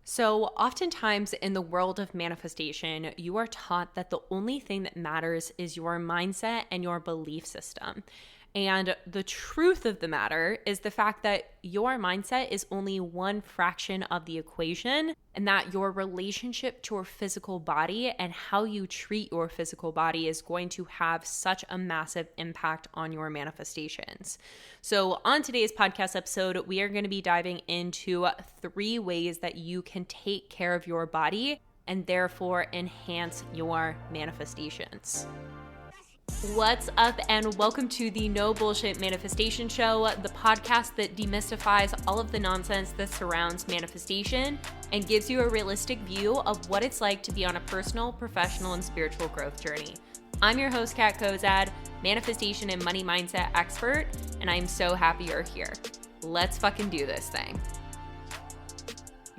So, oftentimes in the world of manifestation, you are taught that the only thing that matters is your mindset and your belief system. And the truth of the matter is the fact that your mindset is only one fraction of the equation, and that your relationship to your physical body and how you treat your physical body is going to have such a massive impact on your manifestations. So, on today's podcast episode, we are going to be diving into 3 ways that you can take care of your body and therefore enhance your manifestations. What's up, and welcome to the No Bullshit Manifestation Show, the podcast that demystifies all of the nonsense that surrounds manifestation and gives you a realistic view of what it's like to be on a personal, professional, and spiritual growth journey. I'm your host, Kat Kozad, manifestation and money mindset expert, and I'm so happy you're here. Let's fucking do this thing.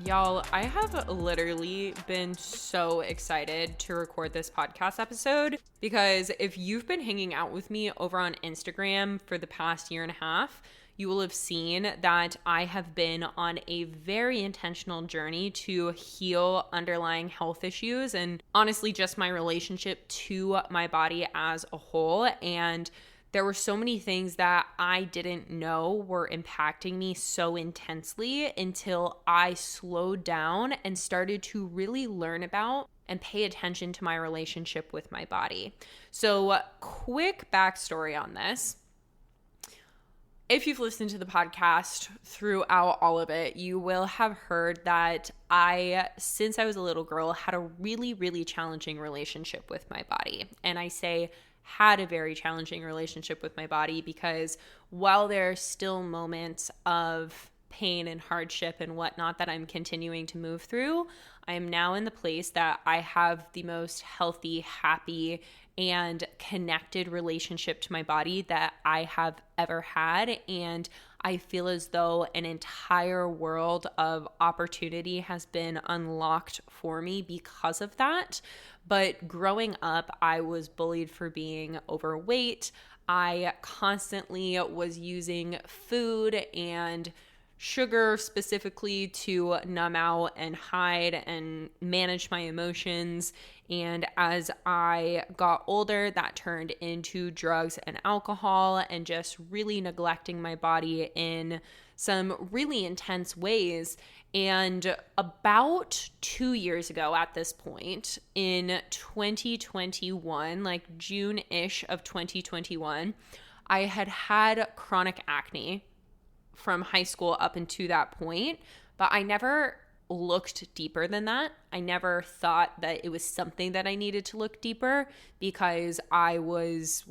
Y'all, I have literally been so excited to record this podcast episode because if you've been hanging out with me over on Instagram for the past year and a half, you will have seen that I have been on a very intentional journey to heal underlying health issues and honestly just my relationship to my body as a whole. And there were so many things that I didn't know were impacting me so intensely until I slowed down and started to really learn about and pay attention to my relationship with my body. So, quick backstory on this. If you've listened to the podcast throughout all of it, you will have heard that since I was a little girl, had a really, really challenging relationship with my body. And I say had a very challenging relationship with my body because while there are still moments of pain and hardship and whatnot that I'm continuing to move through, I am now in the place that I have the most healthy, happy, and connected relationship to my body that I have ever had. And I feel as though an entire world of opportunity has been unlocked for me because of that. But growing up, I was bullied for being overweight. I constantly was using food and sugar specifically to numb out and hide and manage my emotions. And as I got older, that turned into drugs and alcohol and just really neglecting my body in some really intense ways. And about 2 years ago at this point, in 2021, like June-ish of 2021, I had chronic acne from high school up until that point, but I never looked deeper than that. I never thought that it was something that I needed to look deeper because I was,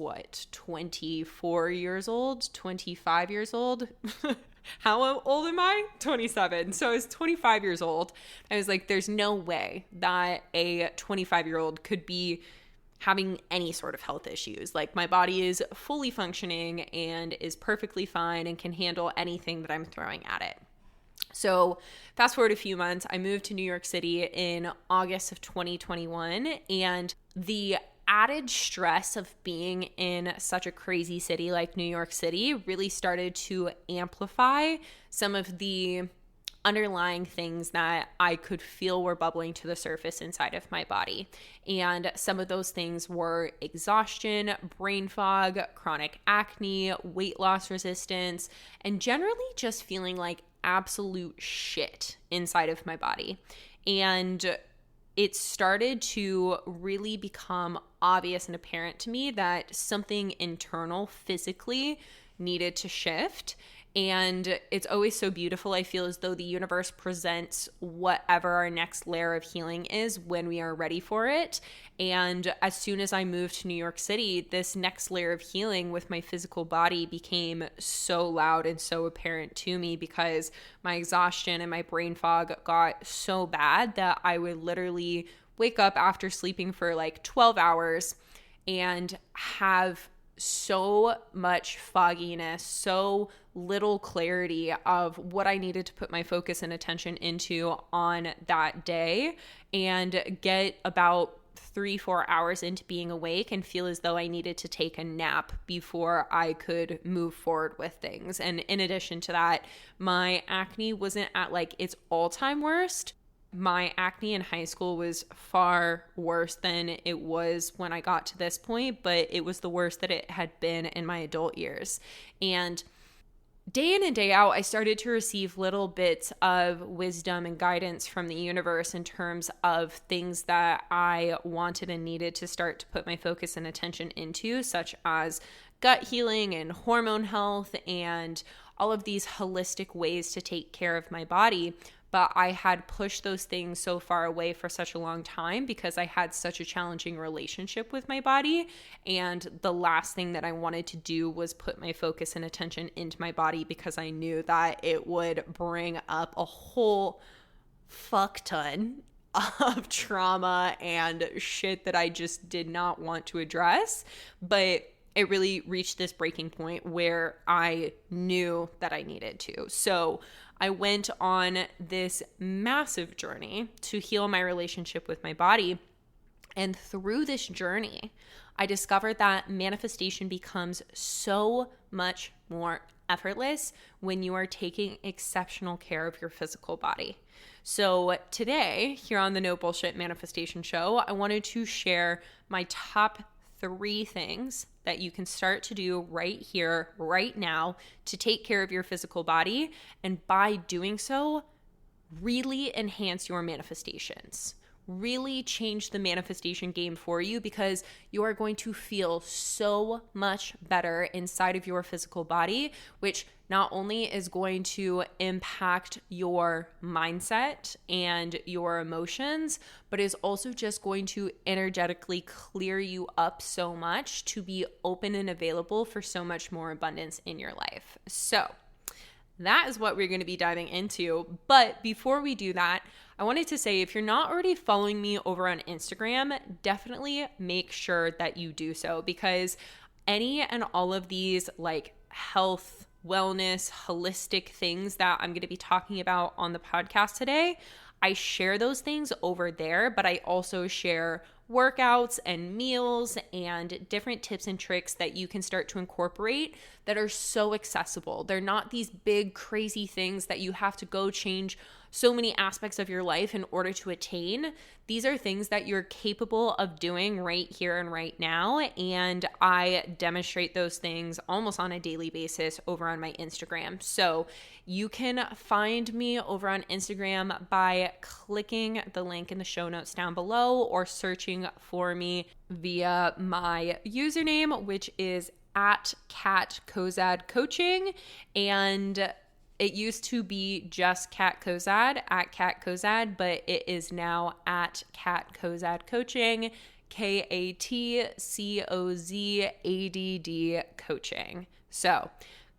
24 years old, 25 years old? How old am I? 27. So I was 25 years old. I was like, there's no way that a 25-year-old could be having any sort of health issues. Like, my body is fully functioning and is perfectly fine and can handle anything that I'm throwing at it. So fast forward a few months, I moved to New York City in August of 2021, and the added stress of being in such a crazy city like New York City really started to amplify some of the underlying things that I could feel were bubbling to the surface inside of my body. And some of those things were exhaustion, brain fog, chronic acne, weight loss resistance, and generally just feeling like absolute shit inside of my body. And it started to really become obvious and apparent to me that something internal physically needed to shift. And it's always so beautiful. I feel as though the universe presents whatever our next layer of healing is when we are ready for it. And as soon as I moved to New York City, this next layer of healing with my physical body became so loud and so apparent to me because my exhaustion and my brain fog got so bad that I would literally wake up after sleeping for like 12 hours and have so much fogginess, so little clarity of what I needed to put my focus and attention into on that day, and get about 3-4 hours into being awake and feel as though I needed to take a nap before I could move forward with things. And in addition to that, my acne wasn't at like its all-time worst, my acne in high school was far worse than it was when I got to this point, but it was the worst that it had been in my adult years. And day in and day out, I started to receive little bits of wisdom and guidance from the universe in terms of things that I wanted and needed to start to put my focus and attention into, such as gut healing and hormone health and all of these holistic ways to take care of my body. But I had pushed those things so far away for such a long time because I had such a challenging relationship with my body. And the last thing that I wanted to do was put my focus and attention into my body because I knew that it would bring up a whole fuck ton of trauma and shit that I just did not want to address. But it really reached this breaking point where I knew that I needed to. So I went on this massive journey to heal my relationship with my body. And through this journey, I discovered that manifestation becomes so much more effortless when you are taking exceptional care of your physical body. So today, here on the No Bullshit Manifestation Show, I wanted to share my top 3 things that you can start to do right here, right now, to take care of your physical body. And by doing so, really enhance your manifestations. Really change the manifestation game for you because you are going to feel so much better inside of your physical body, which not only is going to impact your mindset and your emotions, but is also just going to energetically clear you up so much to be open and available for so much more abundance in your life. So that is what we're going to be diving into. But before we do that, I wanted to say if you're not already following me over on Instagram, definitely make sure that you do so because any and all of these like health, wellness, holistic things that I'm going to be talking about on the podcast today, I share those things over there, but I also share workouts and meals and different tips and tricks that you can start to incorporate that are so accessible. They're not these big, crazy things that you have to go change so many aspects of your life in order to attain. These are things that you're capable of doing right here and right now. And I demonstrate those things almost on a daily basis over on my Instagram. So you can find me over on Instagram by clicking the link in the show notes down below or searching for me via my username, which is at Kat Kozad Coaching. And it used to be just Kat Kozad at Kat Kozad, but it is now at Kat Kozad Coaching, KATCOZADD Coaching. So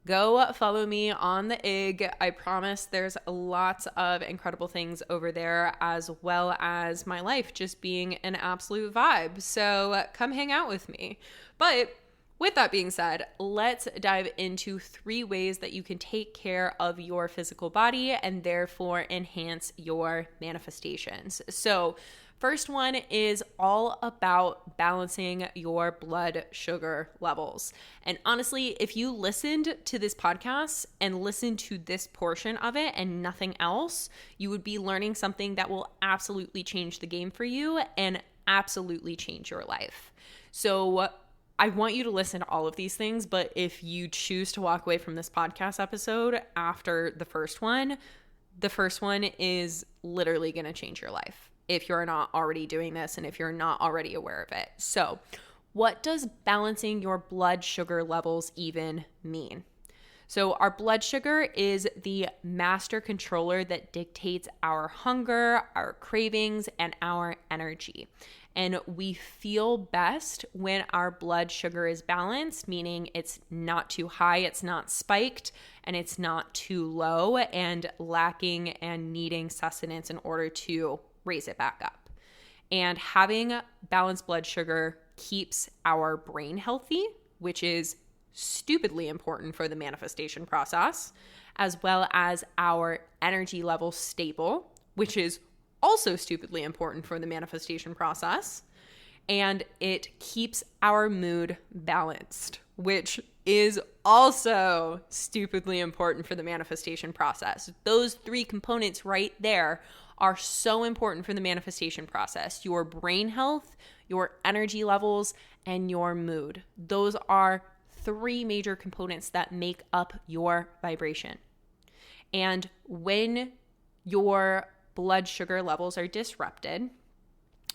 go follow me on the IG. I promise there's lots of incredible things over there, as well as my life just being an absolute vibe. So come hang out with me. But with that being said, let's dive into 3 ways that you can take care of your physical body and therefore enhance your manifestations. So first one is all about balancing your blood sugar levels. And honestly, if you listened to this podcast and listened to this portion of it and nothing else, you would be learning something that will absolutely change the game for you and absolutely change your life. So I want you to listen to all of these things, but if you choose to walk away from this podcast episode after the first one is literally going to change your life if you're not already doing this and if you're not already aware of it. So, what does balancing your blood sugar levels even mean? So our blood sugar is the master controller that dictates our hunger, our cravings, and our energy. And we feel best when our blood sugar is balanced, meaning it's not too high, it's not spiked, and it's not too low and lacking and needing sustenance in order to raise it back up. And having balanced blood sugar keeps our brain healthy, which is stupidly important for the manifestation process, as well as our energy level stable, which is also stupidly important for the manifestation process. And it keeps our mood balanced, which is also stupidly important for the manifestation process. Those 3 components right there are so important for the manifestation process. Your brain health, your energy levels, and your mood. Those are 3 major components that make up your vibration. And when your blood sugar levels are disrupted,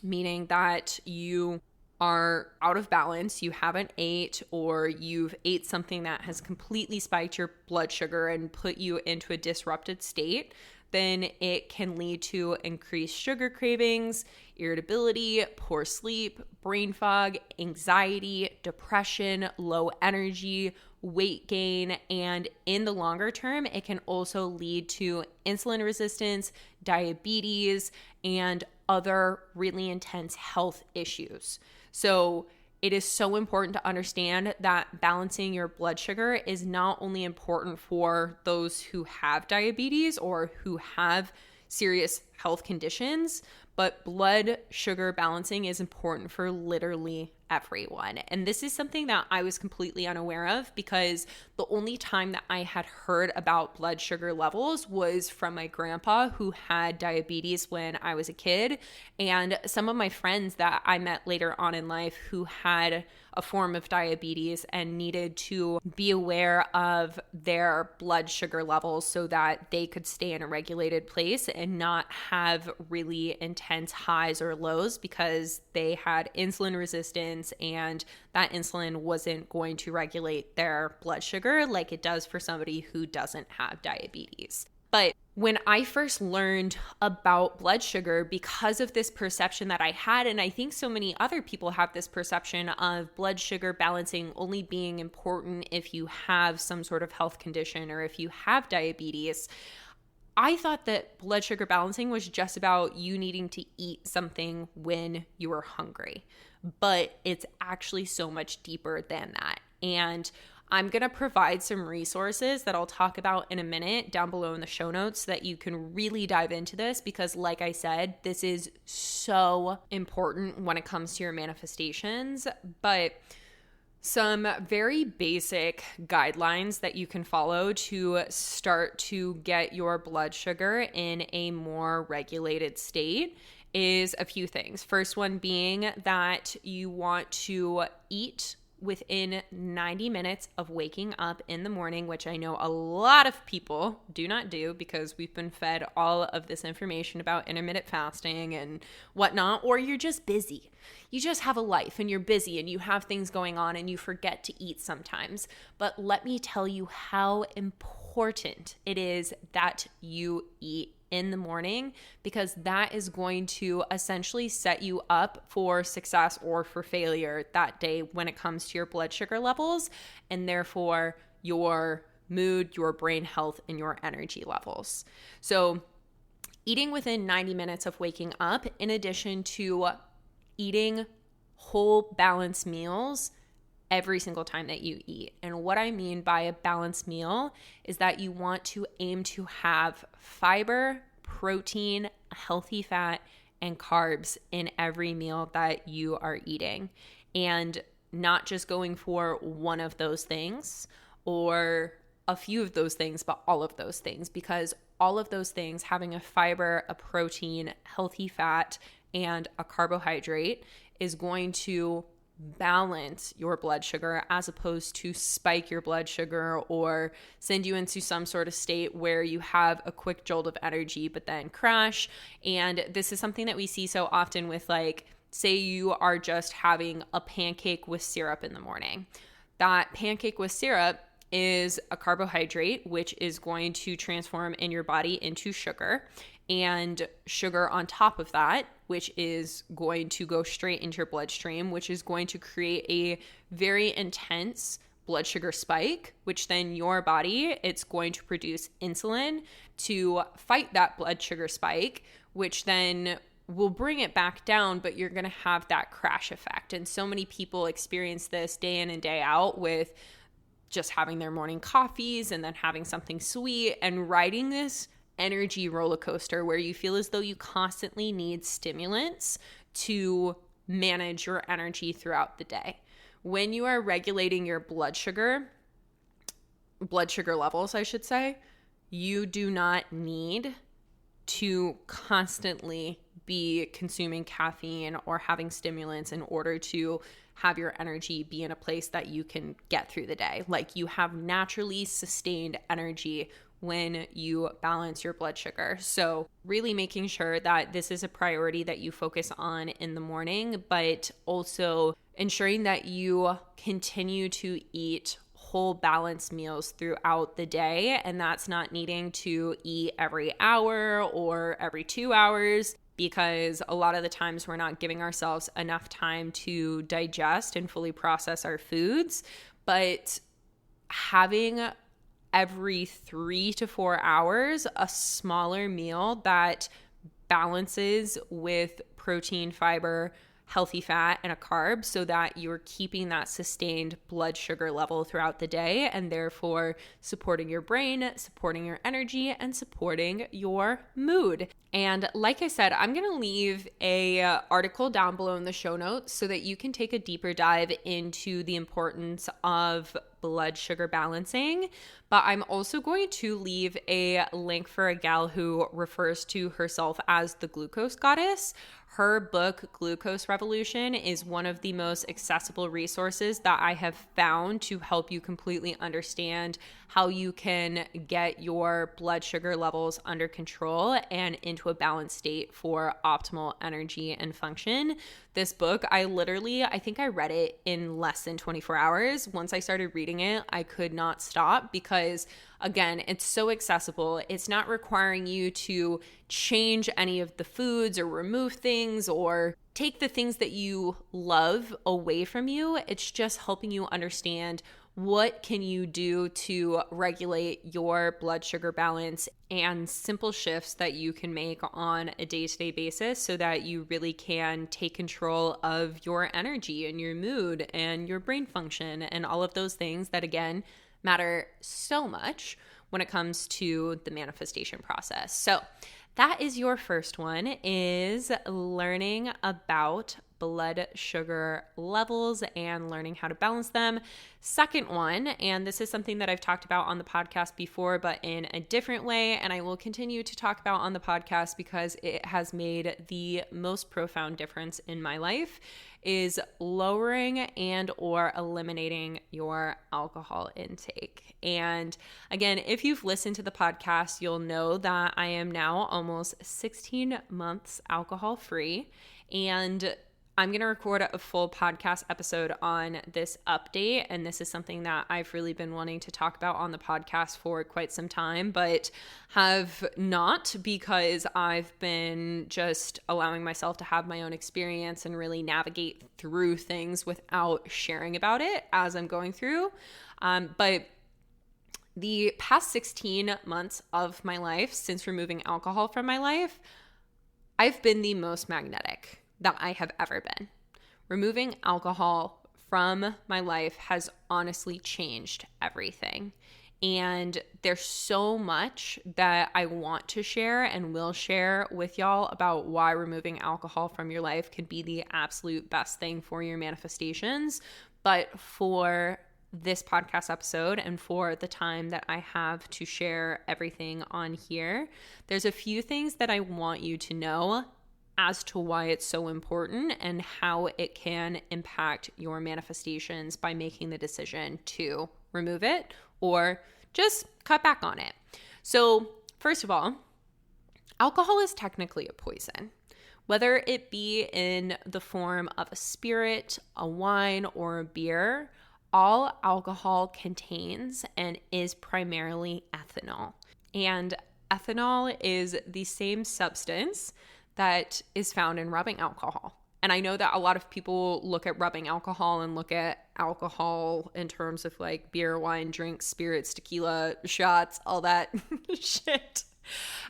meaning that you are out of balance, you haven't ate, or you've ate something that has completely spiked your blood sugar and put you into a disrupted state, then it can lead to increased sugar cravings, irritability, poor sleep, brain fog, anxiety, depression, low energy, weight gain, and in the longer term, it can also lead to insulin resistance, diabetes, and other really intense health issues. So it is so important to understand that balancing your blood sugar is not only important for those who have diabetes or who have serious health conditions, but blood sugar balancing is important for literally everyone. And this is something that I was completely unaware of, because the only time that I had heard about blood sugar levels was from my grandpa, who had diabetes when I was a kid, and some of my friends that I met later on in life who had a form of diabetes and needed to be aware of their blood sugar levels so that they could stay in a regulated place and not have really intense highs or lows, because they had insulin resistance and that insulin wasn't going to regulate their blood sugar like it does for somebody who doesn't have diabetes. But when I first learned about blood sugar, because of this perception that I had, and I think so many other people have this perception of blood sugar balancing only being important if you have some sort of health condition or if you have diabetes, I thought that blood sugar balancing was just about you needing to eat something when you were hungry. But it's actually so much deeper than that. And I'm going to provide some resources that I'll talk about in a minute down below in the show notes so that you can really dive into this, because like I said, this is so important when it comes to your manifestations. But some very basic guidelines that you can follow to start to get your blood sugar in a more regulated state is a few things. First one being that you want to eat within 90 minutes of waking up in the morning, which I know a lot of people do not do because we've been fed all of this information about intermittent fasting and whatnot, or you're just busy. You just have a life and you're busy and you have things going on and you forget to eat sometimes. But let me tell you how important it is that you eat in the morning, because that is going to essentially set you up for success or for failure that day when it comes to your blood sugar levels, and therefore your mood, your brain health, and your energy levels. So eating within 90 minutes of waking up, in addition to eating whole balanced meals every single time that you eat. And what I mean by a balanced meal is that you want to aim to have fiber, protein, healthy fat, and carbs in every meal that you are eating. And not just going for one of those things or a few of those things, but all of those things, because all of those things, having a fiber, a protein, healthy fat, and a carbohydrate, is going to balance your blood sugar as opposed to spike your blood sugar or send you into some sort of state where you have a quick jolt of energy but then crash. And this is something that we see so often with, like, say you are just having a pancake with syrup in the morning. That pancake with syrup is a carbohydrate, which is going to transform in your body into sugar, and sugar on top of that, which is going to go straight into your bloodstream, which is going to create a very intense blood sugar spike, which then your body, it's going to produce insulin to fight that blood sugar spike, which then will bring it back down, but you're going to have that crash effect. And so many people experience this day in and day out with just having their morning coffees and then having something sweet and riding this energy roller coaster where you feel as though you constantly need stimulants to manage your energy throughout the day. When you are regulating your blood sugar levels, I should say, you do not need to constantly be consuming caffeine or having stimulants in order to have your energy be in a place that you can get through the day. Like, you have naturally sustained energy when you balance your blood sugar. So really making sure that this is a priority that you focus on in the morning, but also ensuring that you continue to eat whole balanced meals throughout the day. And that's not needing to eat every hour or every 2 hours, because a lot of the times we're not giving ourselves enough time to digest and fully process our foods. But having every 3 to 4 hours a smaller meal that balances with protein, fiber, healthy fat, and a carb, so that you're keeping that sustained blood sugar level throughout the day, and therefore supporting your brain, supporting your energy, and supporting your mood. And like I said, I'm going to leave a article down below in the show notes so that you can take a deeper dive into the importance of blood sugar balancing. But I'm also going to leave a link for a gal who refers to herself as the glucose goddess. Her book, Glucose Revolution, is one of the most accessible resources that I have found to help you completely understand how you can get your blood sugar levels under control and into a balanced state for optimal energy and function. This book, I think I read it in less than 24 hours. Once I started reading it, I could not stop because, again, it's so accessible. It's not requiring you to change any of the foods or remove things or take the things that you love away from you. It's just helping you understand what can you do to regulate your blood sugar balance and simple shifts that you can make on a day-to-day basis so that you really can take control of your energy and your mood and your brain function and all of those things that, again, matter so much when it comes to the manifestation process. So that is your first one, is learning about blood sugar levels and learning how to balance them. Second one, and this is something that I've talked about on the podcast before, but in a different way, and I will continue to talk about on the podcast because it has made the most profound difference in my life, is lowering and or eliminating your alcohol intake. And again, if you've listened to the podcast, you'll know that I am now almost 16 months alcohol free, and I'm going to record a full podcast episode on this update, and this is something that I've really been wanting to talk about on the podcast for quite some time, but have not, because I've been just allowing myself to have my own experience and really navigate through things without sharing about it as I'm going through. But the past 16 months of my life, since removing alcohol from my life, I've been the most magnetic that I have ever been. Removing alcohol from my life has honestly changed everything. And there's so much that I want to share and will share with y'all about why removing alcohol from your life can be the absolute best thing for your manifestations. But for this podcast episode and for the time that I have to share everything on here, there's a few things that I want you to know as to why it's so important and how it can impact your manifestations by making the decision to remove it or just cut back on it. So, first of all, alcohol is technically a poison. Whether it be in the form of a spirit, a wine, or a beer, all alcohol contains and is primarily ethanol. And ethanol is the same substance that is found in rubbing alcohol. And I know that a lot of people look at rubbing alcohol and look at alcohol in terms of like beer, wine, drinks, spirits, tequila, shots, all that shit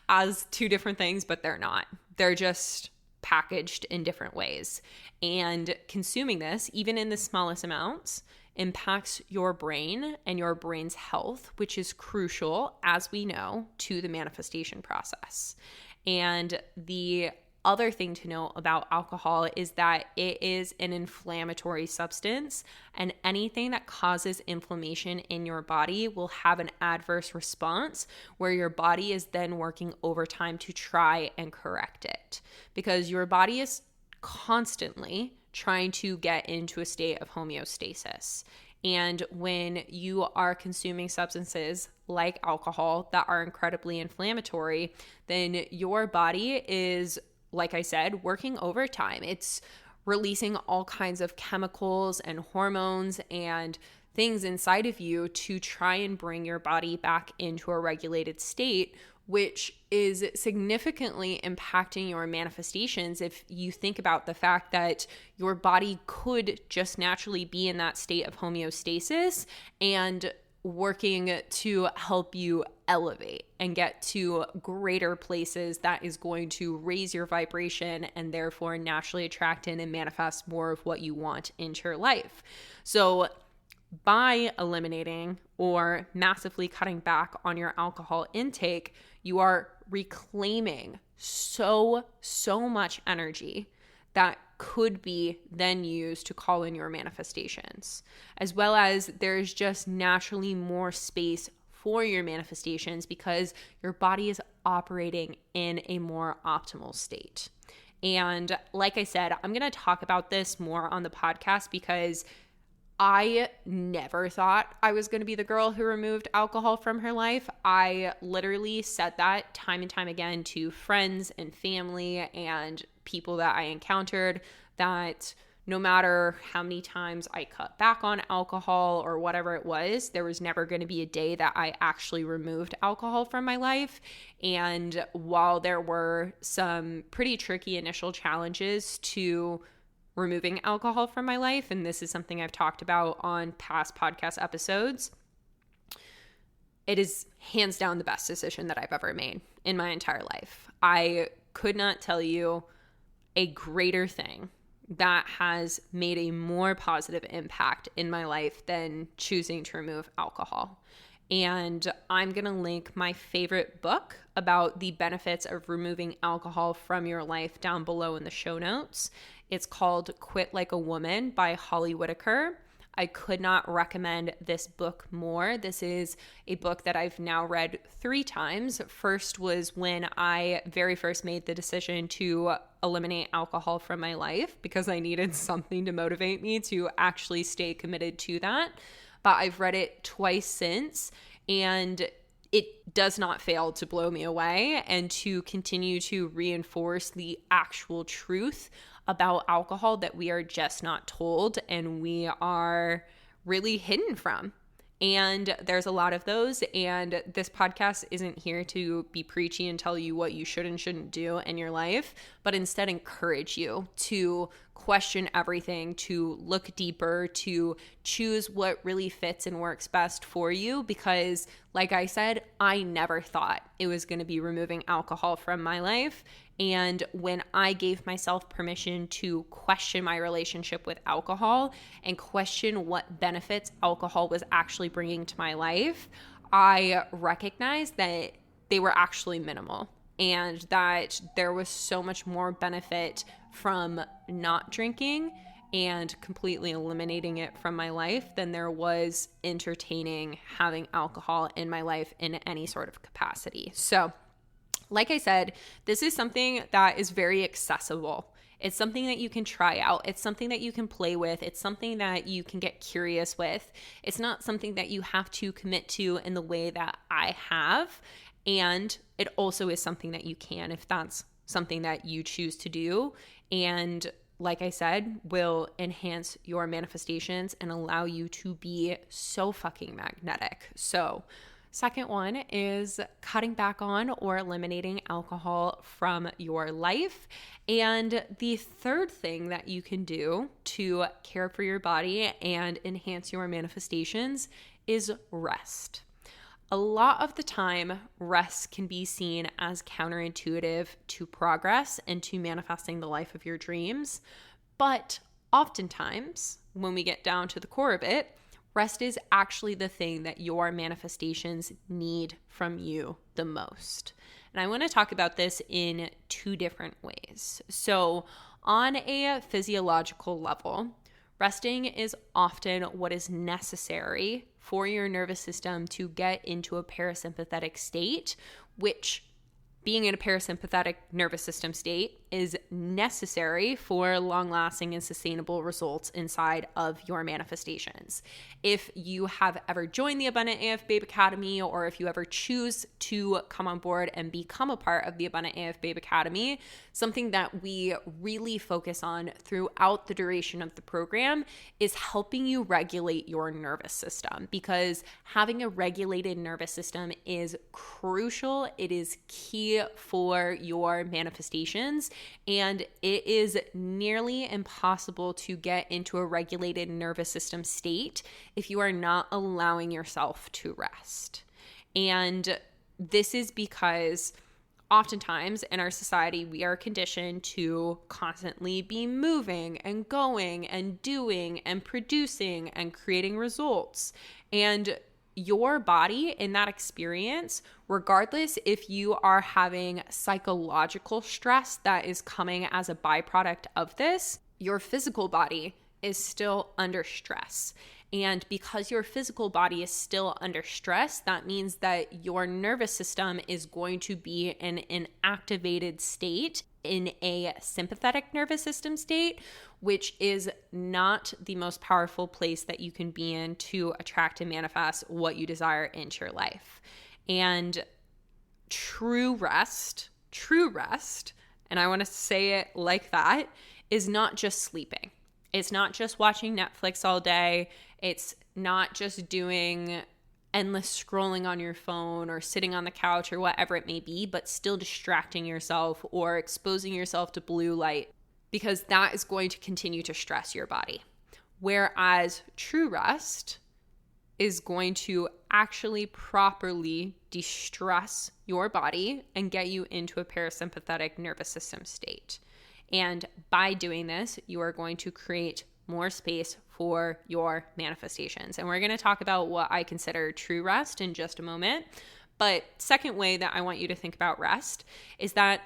as two different things, but they're not. They're just packaged in different ways. And consuming this, even in the smallest amounts, impacts your brain and your brain's health, which is crucial, as we know, to the manifestation process. And the other thing to know about alcohol is that it is an inflammatory substance, and anything that causes inflammation in your body will have an adverse response where your body is then working overtime to try and correct it, because your body is constantly trying to get into a state of homeostasis. And when you are consuming substances like alcohol that are incredibly inflammatory, then your body is, like I said, working overtime. It's releasing all kinds of chemicals and hormones and things inside of you to try and bring your body back into a regulated state, which is significantly impacting your manifestations. If you think about the fact that your body could just naturally be in that state of homeostasis and working to help you elevate and get to greater places, that is going to raise your vibration and therefore naturally attract in and manifest more of what you want into your life. So by eliminating or massively cutting back on your alcohol intake, you are reclaiming so much energy that could be then used to call in your manifestations, as well as there's just naturally more space for your manifestations because your body is operating in a more optimal state. And like I said, I'm going to talk about this more on the podcast because I never thought I was going to be the girl who removed alcohol from her life. I literally said that time and time again to friends and family and people that I encountered, that no matter how many times I cut back on alcohol or whatever it was, there was never going to be a day that I actually removed alcohol from my life. And while there were some pretty tricky initial challenges to removing alcohol from my life, and this is something I've talked about on past podcast episodes, it is hands down the best decision that I've ever made in my entire life. I could not tell you a greater thing that has made a more positive impact in my life than choosing to remove alcohol. And I'm going to link my favorite book about the benefits of removing alcohol from your life down below in the show notes. It's called Quit Like a Woman by Holly Whitaker. I could not recommend this book more. This is a book that I've now read 3 times. First was when I very first made the decision to eliminate alcohol from my life because I needed something to motivate me to actually stay committed to that. But I've read it twice since, and it does not fail to blow me away and to continue to reinforce the actual truth about alcohol that we are just not told and we are really hidden from. And there's a lot of those, and this podcast isn't here to be preachy and tell you what you should and shouldn't do in your life, but instead encourage you to question everything, to look deeper, to choose what really fits and works best for you. Because like I said, I never thought it was going to be removing alcohol from my life. And when I gave myself permission to question my relationship with alcohol and question what benefits alcohol was actually bringing to my life, I recognized that they were actually minimal and that there was so much more benefit from not drinking and completely eliminating it from my life than there was entertaining having alcohol in my life in any sort of capacity. So, like I said, this is something that is very accessible. It's something that you can try out. It's something that you can play with. It's something that you can get curious with. It's not something that you have to commit to in the way that I have. And it also is something that you can, if that's something that you choose to do. And like I said, will enhance your manifestations and allow you to be so fucking magnetic. So, second one is cutting back on or eliminating alcohol from your life. And the third thing that you can do to care for your body and enhance your manifestations is rest. A lot of the time, rest can be seen as counterintuitive to progress and to manifesting the life of your dreams. But oftentimes, when we get down to the core of it, rest is actually the thing that your manifestations need from you the most. And I want to talk about this in two different ways. So, on a physiological level, resting is often what is necessary for your nervous system to get into a parasympathetic state, which being in a parasympathetic nervous system state is necessary for long-lasting and sustainable results inside of your manifestations. If you have ever joined the Abundant AF Babe Academy, or if you ever choose to come on board and become a part of the Abundant AF Babe Academy, something that we really focus on throughout the duration of the program is helping you regulate your nervous system, because having a regulated nervous system is crucial. It is key for your manifestations, and it is nearly impossible to get into a regulated nervous system state if you are not allowing yourself to rest. And this is because oftentimes in our society, we are conditioned to constantly be moving and going and doing and producing and creating results. And your body in that experience, regardless if you are having psychological stress that is coming as a byproduct of this, your physical body is still under stress. And because your physical body is still under stress, that means that your nervous system is going to be in an activated state, in a sympathetic nervous system state, which is not the most powerful place that you can be in to attract and manifest what you desire into your life. And true rest, and I want to say it like that, is not just sleeping. It's not just watching Netflix all day. It's not just doing endless scrolling on your phone or sitting on the couch or whatever it may be, but still distracting yourself or exposing yourself to blue light, because that is going to continue to stress your body. Whereas true rest is going to actually properly de-stress your body and get you into a parasympathetic nervous system state. And by doing this, you are going to create more space for your manifestations. And we're going to talk about what I consider true rest in just a moment. But second way that I want you to think about rest is that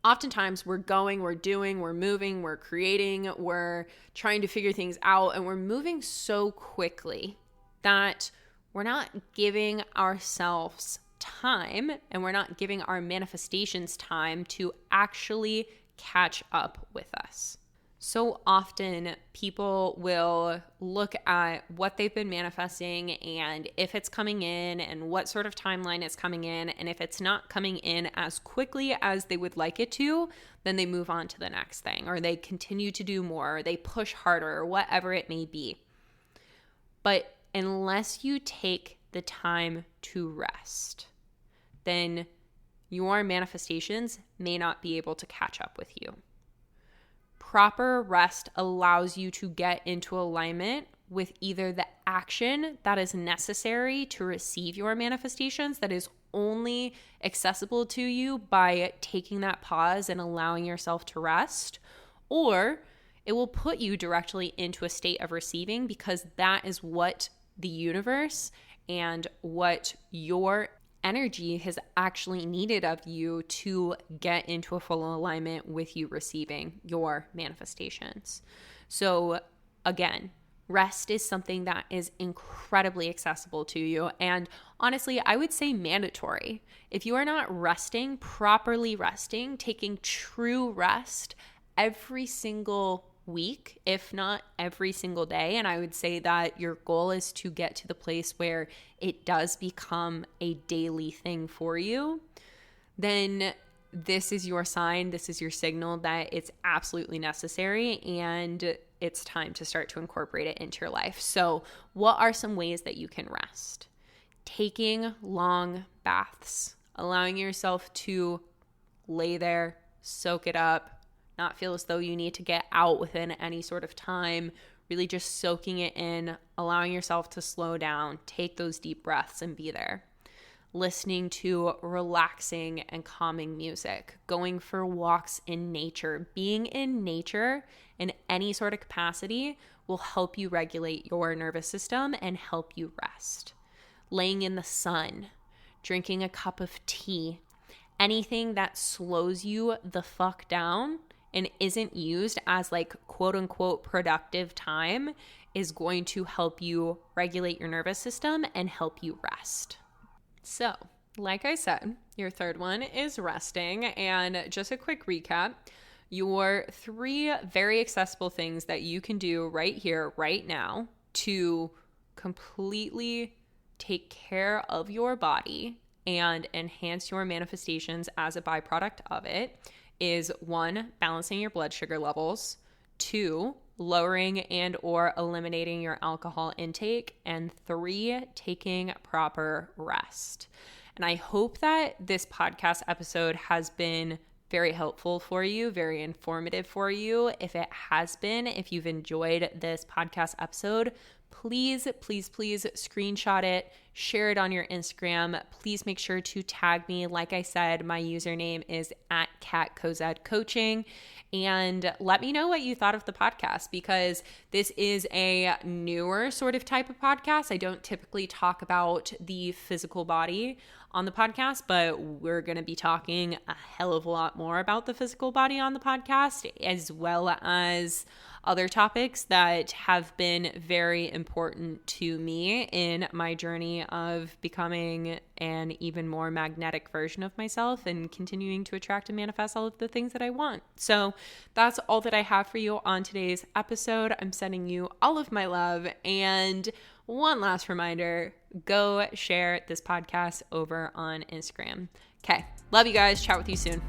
oftentimes we're going, we're doing, we're moving, we're creating, we're trying to figure things out, and we're moving so quickly that we're not giving ourselves time, and we're not giving our manifestations time to actually catch up with us. So often people will look at what they've been manifesting and if it's coming in and what sort of timeline it's coming in. And if it's not coming in as quickly as they would like it to, then they move on to the next thing, or they continue to do more, or they push harder, or whatever it may be. But unless you take the time to rest, then your manifestations may not be able to catch up with you. Proper rest allows you to get into alignment with either the action that is necessary to receive your manifestations, that is only accessible to you by taking that pause and allowing yourself to rest, or it will put you directly into a state of receiving, because that is what the universe and what your energy has actually needed of you to get into a full alignment with you receiving your manifestations. So again, rest is something that is incredibly accessible to you. And honestly, I would say mandatory. If you are not resting, properly resting, taking true rest every single week, if not every single day, and I would say that your goal is to get to the place where it does become a daily thing for you, then this is your sign, this is your signal that it's absolutely necessary and it's time to start to incorporate it into your life. So what are some ways that you can rest? Taking long baths, allowing yourself to lay there, soak it up, not feel as though you need to get out within any sort of time, really just soaking it in, allowing yourself to slow down, take those deep breaths and be there. Listening to relaxing and calming music, going for walks in nature. Being in nature in any sort of capacity will help you regulate your nervous system and help you rest. Laying in the sun, drinking a cup of tea, anything that slows you the fuck down and isn't used as like quote unquote productive time is going to help you regulate your nervous system and help you rest. So, like I said, your third one is resting. And just a quick recap, your 3 very accessible things that you can do right here, right now to completely take care of your body and enhance your manifestations as a byproduct of it is 1, balancing your blood sugar levels, 2, lowering and or eliminating your alcohol intake, and 3, taking proper rest. And I hope that this podcast episode has been very helpful for you, very informative for you. If it has been, if you've enjoyed this podcast episode, please screenshot it, share it on your Instagram. Please make sure to tag me. Like I said, my username is @CatCozedCoaching. And let me know what you thought of the podcast, because this is a newer sort of type of podcast. I don't typically talk about the physical body on the podcast, but we're going to be talking a hell of a lot more about the physical body on the podcast, as well as other topics that have been very important to me in my journey of becoming an even more magnetic version of myself and continuing to attract and manifest all of the things that I want. So that's all that I have for you on today's episode. I'm sending you all of my love. And one last reminder, go share this podcast over on Instagram. Okay. Love you guys. Chat with you soon.